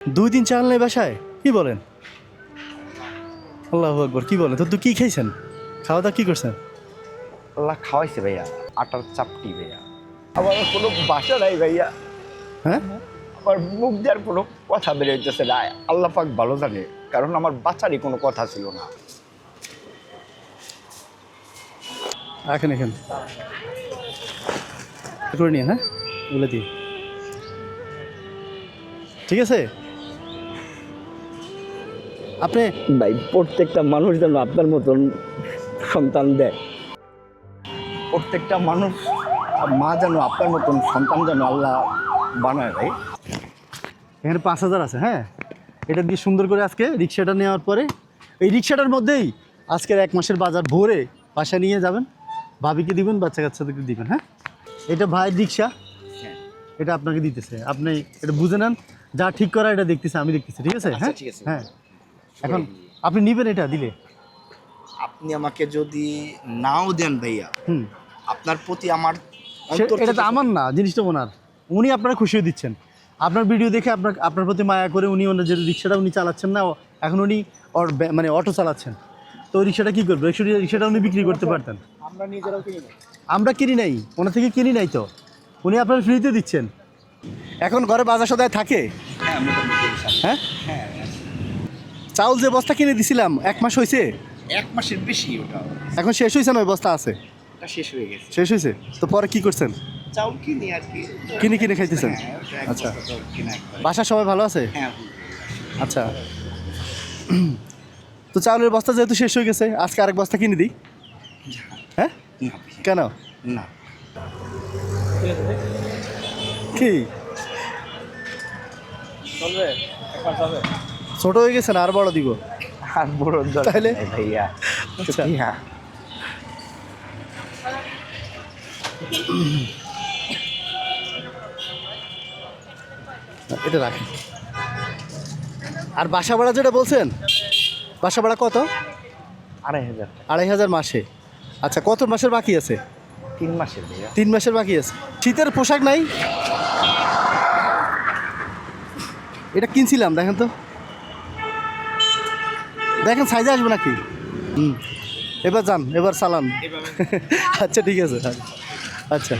2 দিন চাল নেই বাসায়? কি বলেন? আল্লাহু আকবার, কি বলেন? তো তুই কি খাইছেন? খাওয়া দাওয়া কি করছেন? আল্লাহ খাওয়াইছে ভাইয়া, আটার চাপটি ভাইয়া। আমার কোনো বাসা নাই ভাইয়া, হ্যাঁ, আমার মুখ দেওয়ার কোনো কথা বেরোইতেছে না। আল্লাহ পাক ভালো জানে, কারণ আমার বাচ্চারই কোনো কথা ছিল না। এখানে এখানে করে নিন, হ্যাঁ বলে দিই, ঠিক আছে? আপনি ভাই প্রত্যেকটা মানুষ যেন আপনার মতন সন্তান দেয়, প্রত্যেকটা মানুষ মা যেন আপনার মতন সন্তান যেন আল্লাহ বানায় ভাই। এখানে 5,000 আছে, হ্যাঁ। এটা দিয়ে সুন্দর করে আজকে রিক্সাটা নেওয়ার পরে এই রিক্সাটার মধ্যেই আজকের 1 মাসের বাজার ভরে বাসায় নিয়ে যাবেন, ভাবিকে দিবেন, বাচ্চা কাচ্চাদেরকে দিবেন, হ্যাঁ। এটা ভাইয়ের রিক্সা, এটা আপনাকে দিতেছে, আপনি এটা বুঝে নেন। যা ঠিক করা এটা দেখতেছে, আমি দেখতেছি, ঠিক আছে? হ্যাঁ ঠিক আছে। হ্যাঁ, এখন আপনি নিবেন এটা দিলে। আপনি আমাকে যদি নাও দেন ভাইয়া, হুম, আপনার প্রতি আমার অন্তর এটা তো থেকে- আমার না, জিনিসটা ওনার। উনি আপনারা খুশিও দিচ্ছেন, আপনার ভিডিও দেখে আপনার প্রতি মায়া করে উনি ওনার যে রিক্সাটা উনি চালাচ্ছেন না, এখন উনি মানে অটো চালাচ্ছেন, তো ওই রিক্সাটা কী করবে? রিক্সাটা উনি বিক্রি করতে পারতেন। আমরা নিজেরাও কিনি না। আমরা কিনি নাই, ওনার থেকে কিনি নাই, তো উনি আপনার ফ্রিতে দিচ্ছেন। এখন ঘরে বাজার সদায় থাকে, হ্যাঁ মোটামুটি ইনশাআল্লাহ। হ্যাঁ। হ্যাঁ, চাউল যে বস্তা কিনে দিছিলাম 1 মাস হয়েছে, 1 মাসের বেশি ওটা, এখন শেষ হয়েছে না? ওই বস্তা আছে, ওটা শেষ হয়ে গেছে। শেষ হয়েছে, তো পরে কি করছেন? চাউল কিনি আর কি, কিনে কিনে খাইতেছেন? হ্যাঁ, ওটা এক আচ্ছা। বস্তা চাউল কিনা একবারে। বাসার সবাই ভালো আছে? হ্যাঁ, আচ্ছা, তো চাউলের বস্তা যেহেতু শেষ হয়ে গেছে, আজকে আরেক বস্তা কিনে দিই, হ্যাঁ? না ভাই, কেন? না কি ছোট হয়ে গেছে না, আর বড় দিব? আর বড় দরকার তাহলে? নাই ভাইয়া। আচ্ছা। হ্যাঁ, এটা রাখেন। আর বাসা ভাড়া যেটা বলছেন, বাসা ভাড়া কত? 2,500 2,500 মাসে। আচ্ছা, কত মাসের বাকি আছে? 3 মাসের ভাইয়া। 3 মাসের বাকি আছে। শীতের পোশাক নাই? এটা কিনছিলাম, দেখেন তো, দেখেন সাইজে আসবে নাকি? এবার যান, এবার চালান। আচ্ছা ঠিক আছে, আচ্ছা।